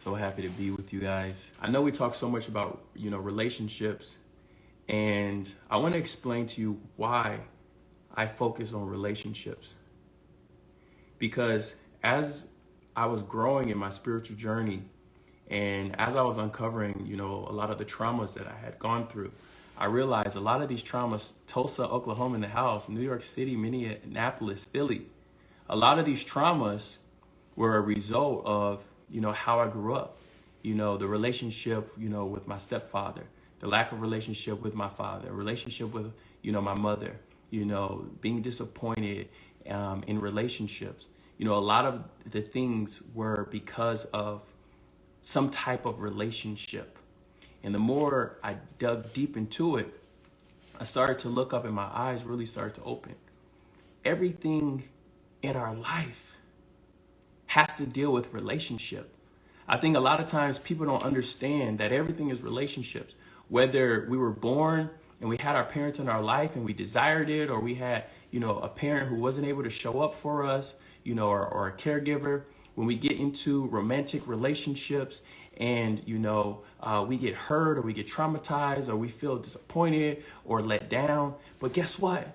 So happy to be with you guys. I know we talk so much about, relationships, and I want to explain to you why I focus on relationships. Because as I was growing in my spiritual journey, and as I was uncovering, a lot of the traumas that I had gone through, I realized a lot of these traumas, Tulsa, Oklahoma in the house, New York City, Minneapolis, Philly, a lot of these traumas were a result of, how I grew up, the relationship, with my stepfather, the lack of relationship with my father, relationship with, my mother, being disappointed in relationships. A lot of the things were because of some type of relationship. And the more I dug deep into it, I started to look up and my eyes really started to open. Everything in our life has to deal with relationship. I think a lot of times people don't understand that everything is relationships. Whether we were born and we had our parents in our life and we desired it, or we had, a parent who wasn't able to show up for us, or a caregiver. When we get into romantic relationships and, we get hurt or we get traumatized or we feel disappointed or let down. But guess what?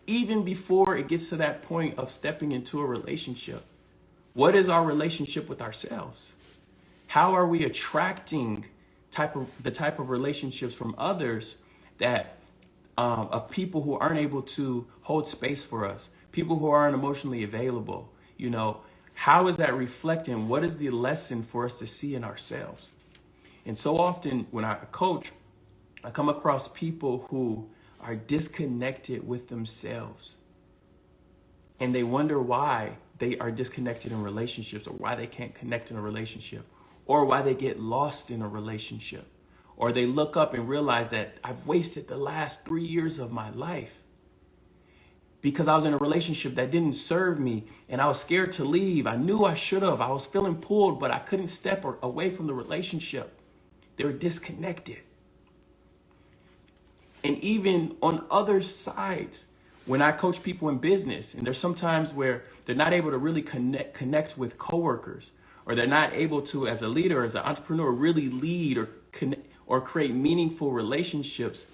Even before it gets to that point of stepping into a relationship, what is our relationship with ourselves? How are we attracting the type of relationships from others that of people who aren't able to hold space for us, people who aren't emotionally available? How is that reflecting? What is the lesson for us to see in ourselves? And so often when I coach, I come across people who are disconnected with themselves. And they wonder why they are disconnected in relationships, or why they can't connect in a relationship, or why they get lost in a relationship. Or they look up and realize that I've wasted the last 3 years of my life because I was in a relationship that didn't serve me and I was scared to leave. I knew I should have. I was feeling pulled, but I couldn't step away from the relationship. They were disconnected. And even on other sides, when I coach people in business, and there's sometimes where they're not able to really connect with coworkers, or they're not able to, as a leader, as an entrepreneur, really lead or connect or create meaningful relationships,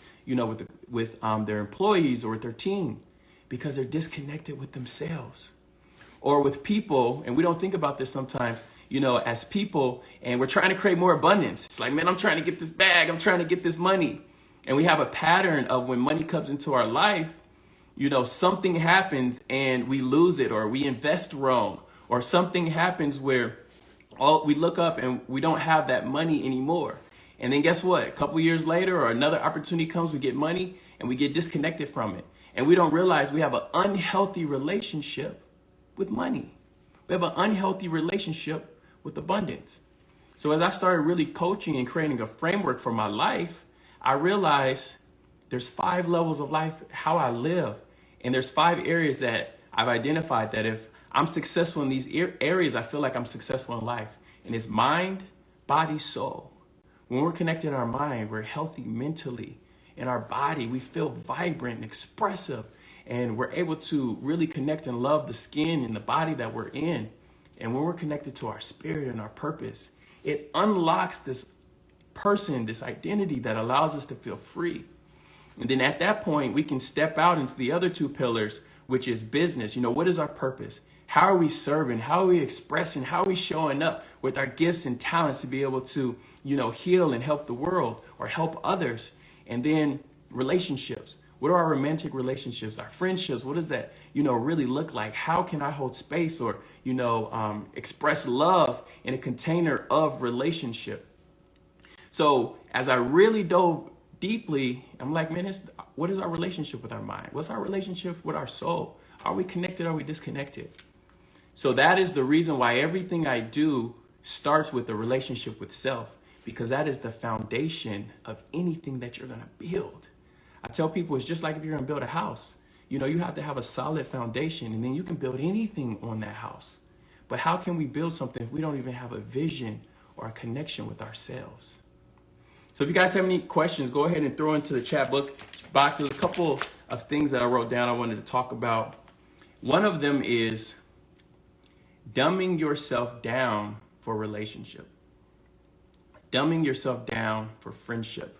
with their employees or with their team, because they're disconnected with themselves. Or with people, and we don't think about this sometimes, as people, and we're trying to create more abundance. It's like, man, I'm trying to get this bag, I'm trying to get this money. And we have a pattern of when money comes into our life, something happens and we lose it, or we invest wrong, or something happens where we look up and we don't have that money anymore. And then guess what? A couple years later, or another opportunity comes, we get money and we get disconnected from it. And we don't realize we have an unhealthy relationship with money. We have an unhealthy relationship with abundance. So as I started really coaching and creating a framework for my life, I realized there's 5 levels of life, how I live. And there's 5 areas that I've identified that if I'm successful in these areas, I feel like I'm successful in life. And it's mind, body, soul. When we're connected in our mind, we're healthy mentally. In our body, we feel vibrant and expressive. And we're able to really connect and love the skin and the body that we're in. And when we're connected to our spirit and our purpose, it unlocks this person, this identity that allows us to feel free. And then at that point, we can step out into the other 2 pillars, which is business. What is our purpose? How are we serving? How are we expressing? How are we showing up with our gifts and talents to be able to, heal and help the world or help others? And then relationships. What are our romantic relationships, our friendships? What does that, really look like? How can I hold space or, express love in a container of relationship? So as I really dove deeply, I'm like, man, what is our relationship with our mind? What's our relationship with our soul? Are we connected? Are we disconnected? So that is the reason why everything I do starts with the relationship with self, because that is the foundation of anything that you're going to build. I tell people it's just like if you're going to build a house. You have to have a solid foundation, and then you can build anything on that house. But how can we build something if we don't even have a vision or a connection with ourselves? So if you guys have any questions, go ahead and throw into the chat box. There's a couple of things that I wrote down I wanted to talk about. One of them is dumbing yourself down for a relationship. dumbing yourself down for friendship,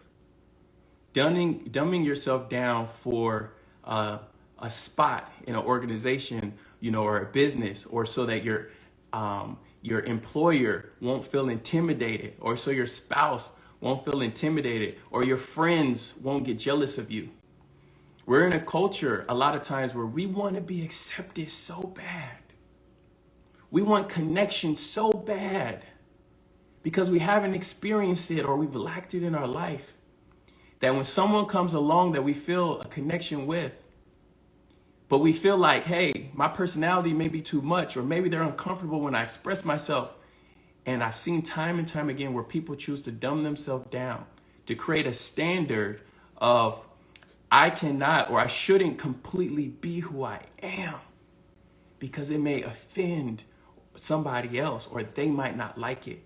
dumbing yourself down for a spot in an organization, or a business, or so that your employer won't feel intimidated, or so your spouse won't feel intimidated, or your friends won't get jealous of you. We're in a culture a lot of times where we want to be accepted so bad. We want connection so bad because we haven't experienced it or we've lacked it in our life, that when someone comes along that we feel a connection with, but we feel like, hey, my personality may be too much, or maybe they're uncomfortable when I express myself. And I've seen time and time again where people choose to dumb themselves down to create a standard of, I cannot or I shouldn't completely be who I am because it may offend somebody else or they might not like it.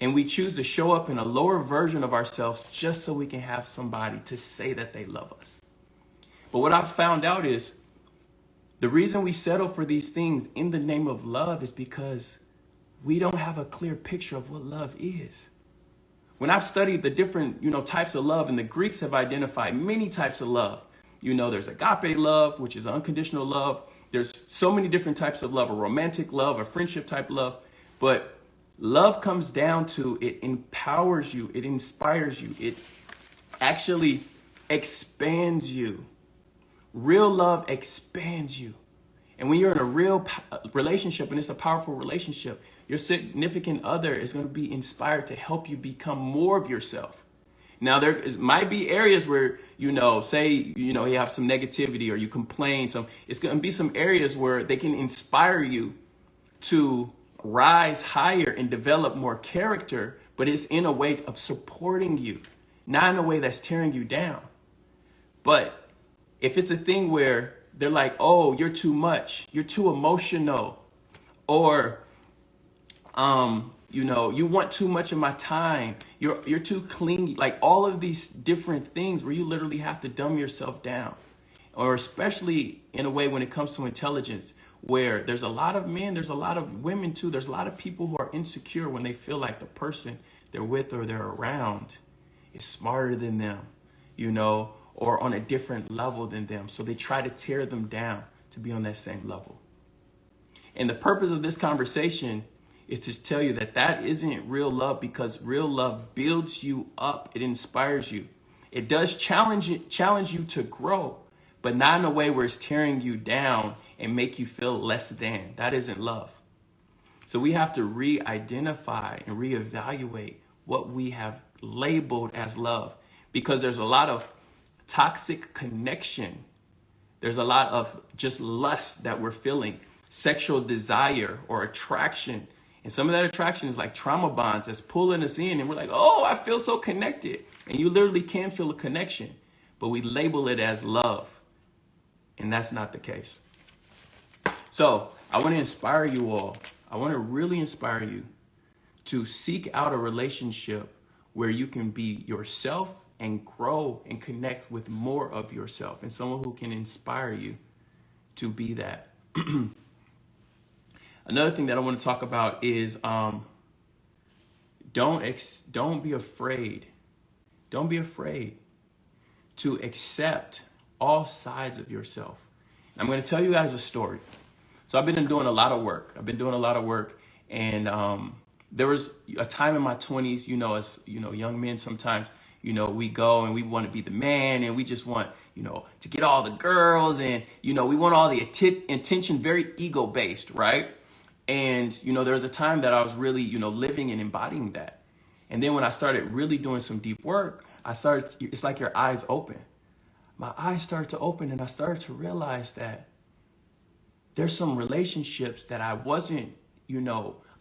And we choose to show up in a lower version of ourselves just so we can have somebody to say that they love us. But what I've found out is the reason we settle for these things in the name of love is because we don't have a clear picture of what love is. When I've studied the different, types of love, and the Greeks have identified many types of love. There's agape love, which is unconditional love. There's so many different types of love, a romantic love, a friendship type love. But love comes down to, it empowers you, it inspires you, it actually expands you. Real love expands you. And when you're in a real relationship, and it's a powerful relationship, your significant other is going to be inspired to help you become more of yourself. Now, might be areas where, say, you have some negativity or you complain. It's going to be some areas where they can inspire you to rise higher and develop more character, but it's in a way of supporting you, not in a way that's tearing you down. But if it's a thing where they're like, oh, you're too much, you're too emotional, or you want too much of my time, you're too clingy, like all of these different things where you literally have to dumb yourself down. Or especially in a way when it comes to intelligence, where there's a lot of men, there's a lot of women too, there's a lot of people who are insecure when they feel like the person they're with or they're around is smarter than them, or on a different level than them. So they try to tear them down to be on that same level. And the purpose of this conversation is to tell you that that isn't real love, because real love builds you up. It inspires you. It does challenge you to grow, but not in a way where it's tearing you down and make you feel less than. That isn't love. So we have to re-identify and reevaluate what we have labeled as love, because there's a lot of toxic connection. There's a lot of just lust that we're feeling, sexual desire or attraction. And some of that attraction is like trauma bonds that's pulling us in, and we're like, oh, I feel so connected. And you literally can feel a connection, but we label it as love. And that's not the case. So I want to inspire you all. I want to really inspire you to seek out a relationship where you can be yourself and grow and connect with more of yourself, and someone who can inspire you to be that. Another thing that I want to talk about is don't be afraid. Don't be afraid to accept all sides of yourself. I'm going to tell you guys a story. So I've been doing a lot of work. And there was a time in my 20s, as young men sometimes, we go and we want to be the man, and we just want, to get all the girls, and, we want all the attention, very ego-based, right? And, there was a time that I was really, living and embodying that. And then when I started really doing some deep work, it's like your eyes open. My eyes started to open, and I started to realize that there's some relationships that I wasn't,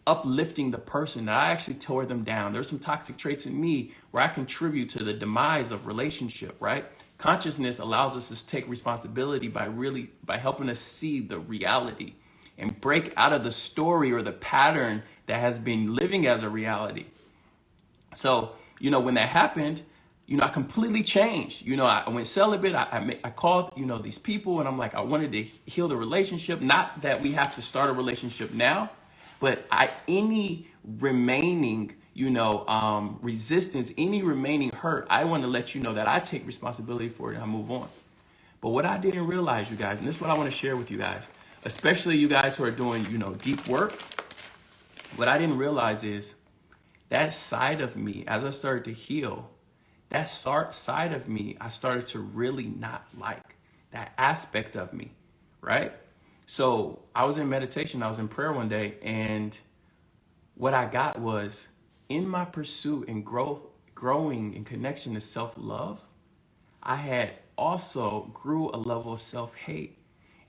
uplifting the person, that I actually tore them down. There's some toxic traits in me where I contribute to the demise of relationship, right? Consciousness allows us to take responsibility by helping us see the reality and break out of the story or the pattern that has been living as a reality. So, when that happened, I completely changed. I went celibate. I called, these people, and I'm like, I wanted to heal the relationship. Not that we have to start a relationship now, But any remaining, resistance, any remaining hurt, I want to let you know that I take responsibility for it and I move on. But what I didn't realize, you guys, and this is what I want to share with you guys, especially you guys who are doing, deep work, what I didn't realize is that side of me, as I started to heal, that side of me, I started to really not like that aspect of me, right? So I was in meditation, I was in prayer one day, and what I got was, in my pursuit and growing in connection to self-love, I had also grew a level of self-hate.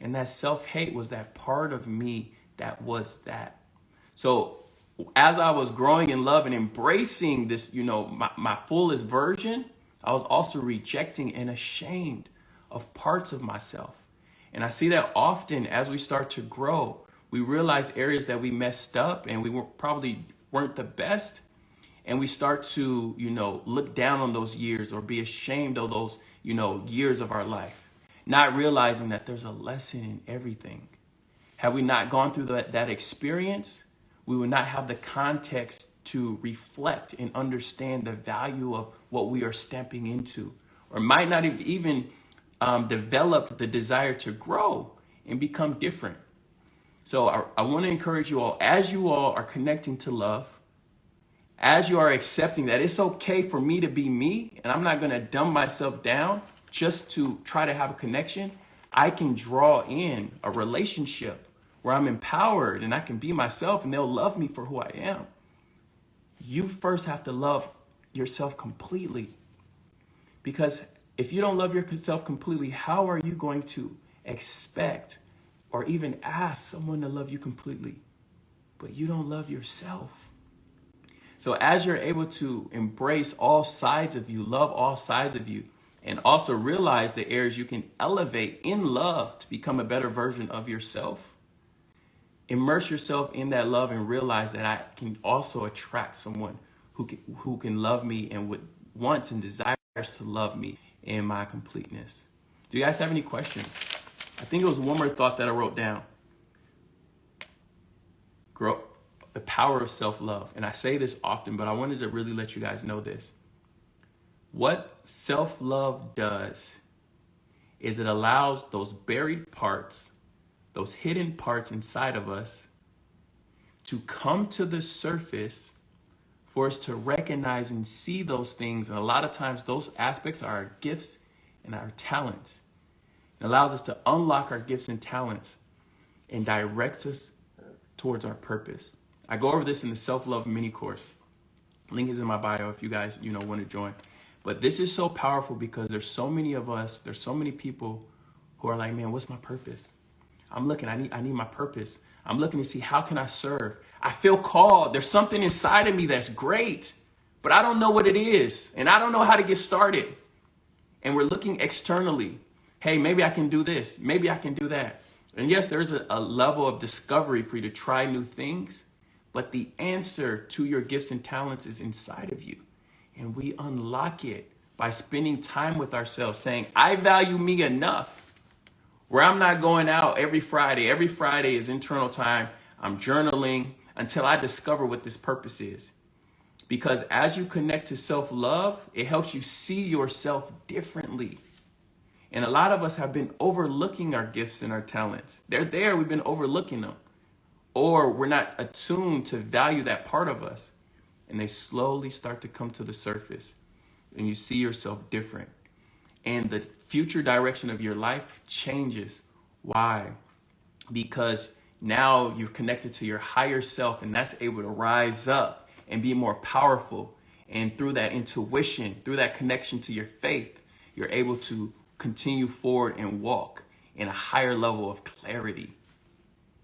And that self-hate was that part of me that was that. So as I was growing in love and embracing this, my fullest version, I was also rejecting and ashamed of parts of myself. And I see that often as we start to grow, we realize areas that we messed up and we probably weren't the best. And we start to, look down on those years or be ashamed of those, years of our life, not realizing that there's a lesson in everything. Had we not gone through that experience, we would not have the context to reflect and understand the value of what we are stepping into, or might not have even developed the desire to grow and become different. So I want to encourage you all, as you all are connecting to love, as you are accepting that it's okay for me to be me, and I'm not going to dumb myself down just to try to have a connection, I can draw in a relationship where I'm empowered and I can be myself and they'll love me for who I am. You first have to love yourself completely. Because if you don't love yourself completely, how are you going to expect or even ask someone to love you completely? But you don't love yourself. So as you're able to embrace all sides of you, love all sides of you, and also realize the areas you can elevate in love to become a better version of yourself, immerse yourself in that love and realize that I can also attract someone who can love me and would wants and desires to love me in my completeness. Do you guys have any questions? I think it was one more thought that I wrote down. Grow the power of self-love. And I say this often, but I wanted to really let you guys know this. What self-love does is it allows those buried parts, those hidden parts inside of us to come to the surface for us to recognize and see those things. And a lot of times those aspects are our gifts and our talents. It allows us to unlock our gifts and talents and directs us towards our purpose. I go over this in the self-love mini course. Link is in my bio if you guys, want to join. But this is so powerful because there's so many of us, there's so many people who are like, man, what's my purpose? I'm looking, I need my purpose. I'm looking to see how can I serve? I feel called. There's something inside of me that's great, but I don't know what it is. And I don't know how to get started. And we're looking externally. Hey, maybe I can do this. Maybe I can do that. And yes, there's a level of discovery for you to try new things, but the answer to your gifts and talents is inside of you. And we unlock it by spending time with ourselves, saying, I value me enough where I'm not going out every Friday. Every Friday is internal time. I'm journaling until I discover what this purpose is. Because as you connect to self-love, it helps you see yourself differently. And a lot of us have been overlooking our gifts and our talents. They're there, we've been overlooking them. Or we're not attuned to value that part of us. And they slowly start to come to the surface. And you see yourself different. And the future direction of your life changes. Why? Because now you're connected to your higher self, and that's able to rise up and be more powerful. And through that intuition, through that connection to your faith, you're able to continue forward and walk in a higher level of clarity.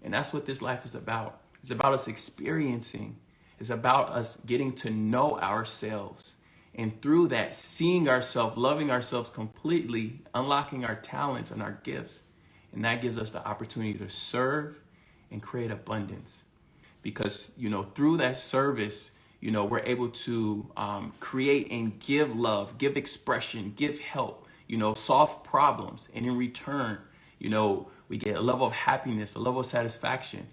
And that's what this life is about. It's about us experiencing. It's about us getting to know ourselves. And through that, seeing ourselves, loving ourselves completely, unlocking our talents and our gifts. And that gives us the opportunity to serve and create abundance. Because, through that service, we're able to create and give love, give expression, give help, solve problems. And in return, we get a level of happiness, a level of satisfaction.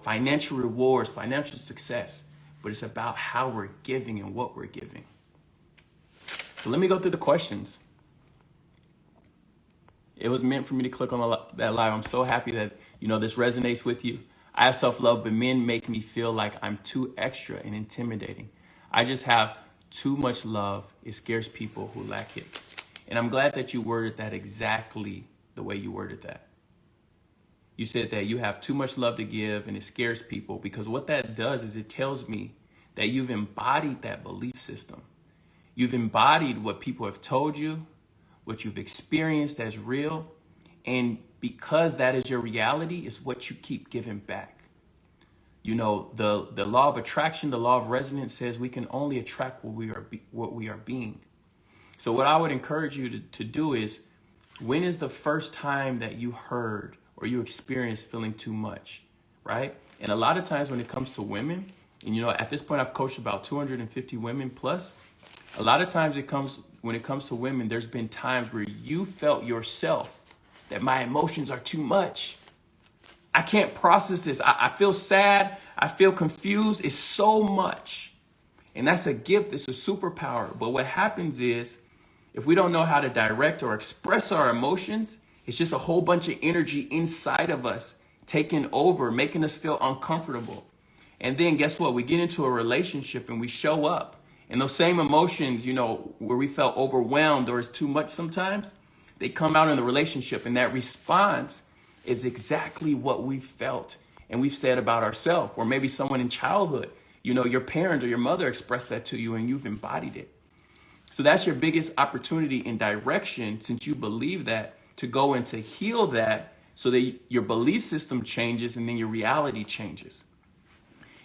financial rewards, financial success, but it's about how we're giving and what we're giving. So let me go through the questions. It was meant for me to click on that live. I'm so happy that, this resonates with you. I have self-love, but men make me feel like I'm too extra and intimidating. I just have too much love. It scares people who lack it. And I'm glad that you worded that exactly the way you worded that. You said that you have too much love to give and it scares people, because what that does is it tells me that you've embodied that belief system. You've embodied what people have told you, what you've experienced as real, and because that is your reality, is what you keep giving back. The law of attraction, the law of resonance says we can only attract what we are being. So what I would encourage you to do is, when is the first time that you heard or you experienced feeling too much, right? And a lot of times when it comes to women, and at this point I've coached about 250 women plus, a lot of times when it comes to women, there's been times where you felt yourself that my emotions are too much. I can't process this. I feel sad. I feel confused. It's so much. And that's a gift. It's a superpower. But what happens is, if we don't know how to direct or express our emotions, it's just a whole bunch of energy inside of us taking over, making us feel uncomfortable. And then guess what? We get into a relationship and we show up. And those same emotions, where we felt overwhelmed or it's too much sometimes, they come out in the relationship. And that response is exactly what we felt and we've said about ourselves. Or maybe someone in childhood, your parent or your mother expressed that to you and you've embodied it. So that's your biggest opportunity in direction, since you believe that, to go and to heal that so that your belief system changes and then your reality changes.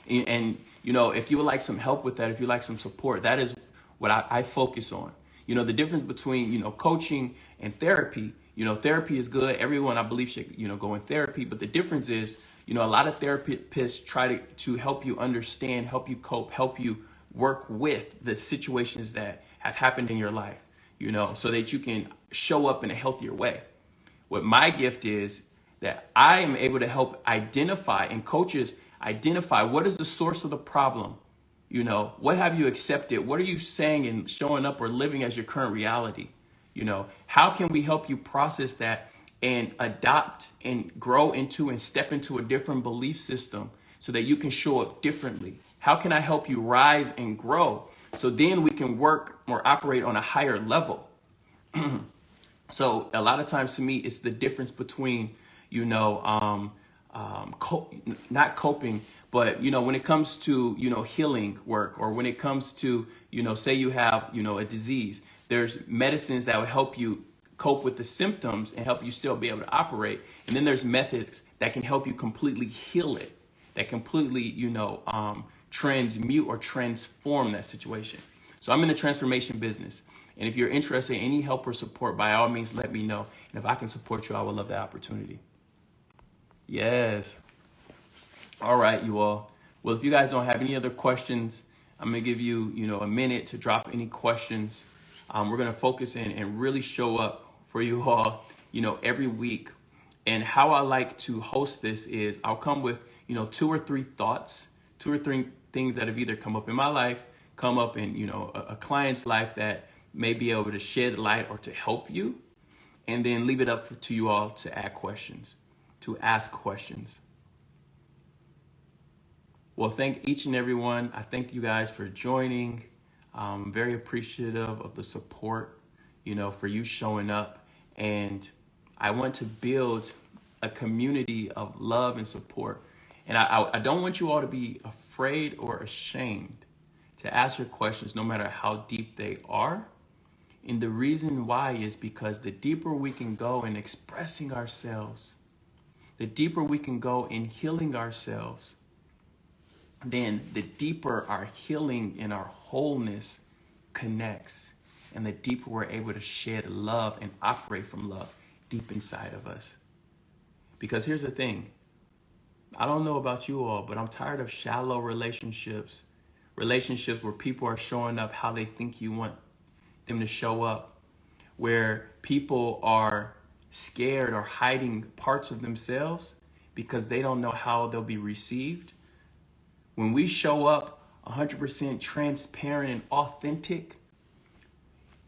And if you would like some help with that, if you like some support, that is what I focus on. The difference between, coaching and therapy, therapy is good. Everyone, I believe, should, go in therapy. But the difference is, a lot of therapists try to help you understand, help you cope, help you work with the situations that have happened in your life, so that you can show up in a healthier way. What my gift is that I am able to help identify, and coaches identify, what is the source of the problem? What have you accepted? What are you saying and showing up or living as your current reality? How can we help you process that and adopt and grow into and step into a different belief system so that you can show up differently? How can I help you rise and grow so then we can work or operate on a higher level? So a lot of times, to me, it's the difference between, not coping, but, when it comes to, healing work, or when it comes to, say you have, a disease, there's medicines that will help you cope with the symptoms and help you still be able to operate. And then there's methods that can help you completely heal it, that completely, transmute or transform that situation. So I'm in the transformation business. And if you're interested in any help or support, by all means, let me know. And if I can support you, I would love that opportunity. Yes. All right, you all. Well, if you guys don't have any other questions, I'm going to give you, a minute to drop any questions. We're going to focus in and really show up for you all, every week. And how I like to host this is I'll come with, 2 or 3 thoughts, 2 or 3 things that have either come up in my life, come up in, a client's life that may be able to shed light or to help you, and then leave it up to you all to ask questions. Well, thank each and every one. I thank you guys for joining. I'm very appreciative of the support, for you showing up. And I want to build a community of love and support. And I don't want you all to be afraid or ashamed to ask your questions, no matter how deep they are. And the reason why is because the deeper we can go in expressing ourselves, the deeper we can go in healing ourselves, then the deeper our healing and our wholeness connects, and the deeper we're able to shed love and operate from love deep inside of us. Because here's the thing, I don't know about you all, but I'm tired of shallow relationships where people are showing up how they think you want them to show up, where people are scared or hiding parts of themselves because they don't know how they'll be received. When we show up 100% transparent and authentic,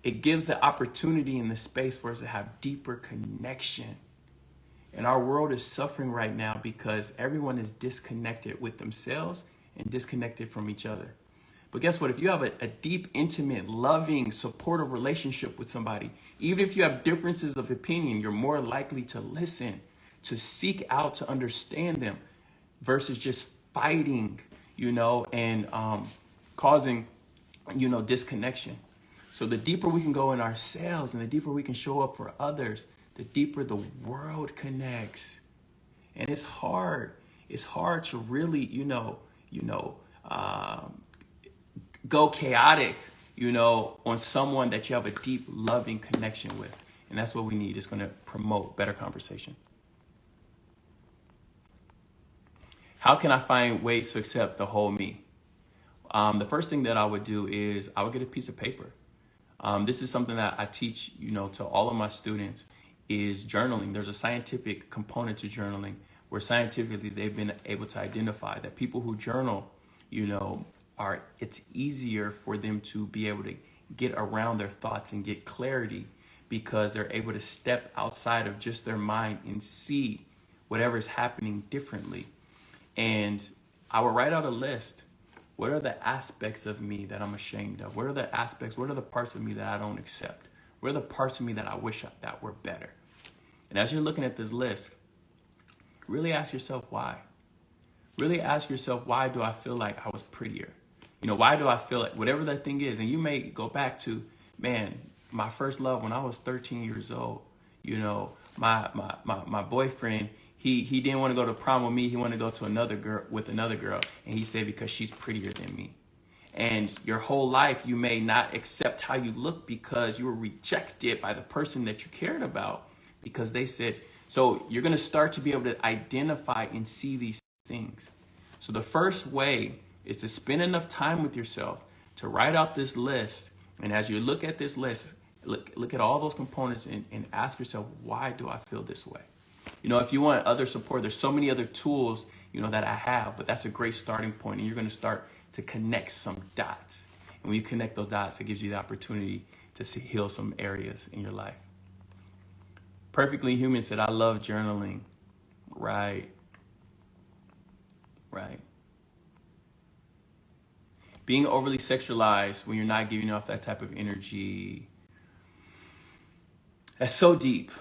it gives the opportunity and the space for us to have deeper connection. And our world is suffering right now because everyone is disconnected with themselves and disconnected from each other. But guess what? If you have a deep, intimate, loving, supportive relationship with somebody, even if you have differences of opinion, you're more likely to listen, to seek out to understand them versus just fighting, and causing, disconnection. So the deeper we can go in ourselves and the deeper we can show up for others, the deeper the world connects. And it's hard. It's hard to really, go chaotic, on someone that you have a deep, loving connection with. And that's what we need. It's going to promote better conversation. How can I find ways to accept the whole me? The first thing that I would do is I would get a piece of paper. This is something that I teach, to all of my students, is journaling. There's a scientific component to journaling where scientifically they've been able to identify that people who journal, it's easier for them to be able to get around their thoughts and get clarity because they're able to step outside of just their mind and see whatever is happening differently. And I will write out a list. What are the aspects of me that I'm ashamed of? What are the parts of me that I don't accept? What are the parts of me that I wish that were better? And as you're looking at this list, really ask yourself why. Really ask yourself, why do I feel like I was prettier? Why do I feel like whatever that thing is? And you may go back to, my first love when I was 13 years old. My boyfriend, he didn't want to go to prom with me. He wanted to go to another girl. And he said, because she's prettier than me. And your whole life, you may not accept how you look because you were rejected by the person that you cared about because they said, so you're going to start to be able to identify and see these things. So the first way is to spend enough time with yourself to write out this list. And as you look at this list, look at all those components and ask yourself, why do I feel this way? If you want other support, there's so many other tools, that I have, but that's a great starting point. And you're going to start to connect some dots. And when you connect those dots, it gives you the opportunity to heal some areas in your life. Perfectly Human said, I love journaling. Right. Being overly sexualized when you're not giving off that type of energy. That's so deep.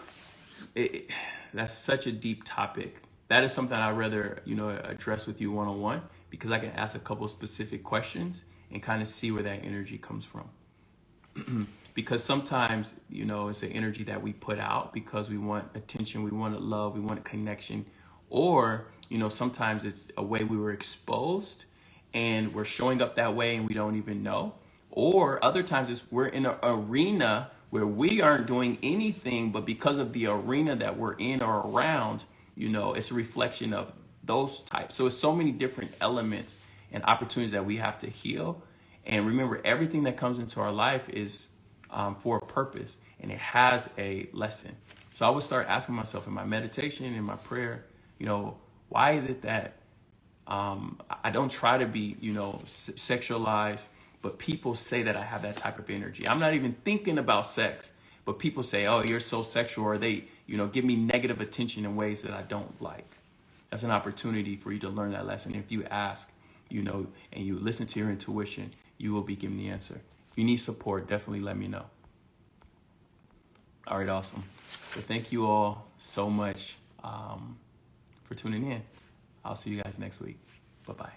That's such a deep topic. That is something I'd rather, address with you one-on-one because I can ask a couple of specific questions and kind of see where that energy comes from. Because sometimes, it's an energy that we put out because we want attention, we want love, we want connection. Or, sometimes it's a way we were exposed and we're showing up that way and we don't even know. Or other times we're in an arena where we aren't doing anything, but because of the arena that we're in or around, it's a reflection of those types. So it's so many different elements and opportunities that we have to heal. And remember, everything that comes into our life is for a purpose and it has a lesson. So I would start asking myself in my meditation, in my prayer, why is it that I don't try to be, sexualized, but people say that I have that type of energy. I'm not even thinking about sex, but people say, oh, you're so sexual, or they, give me negative attention in ways that I don't like. That's an opportunity for you to learn that lesson. If you ask, and you listen to your intuition, you will be given the answer. If you need support, definitely let me know. All right, awesome. So thank you all so much for tuning in. I'll see you guys next week. Bye-bye.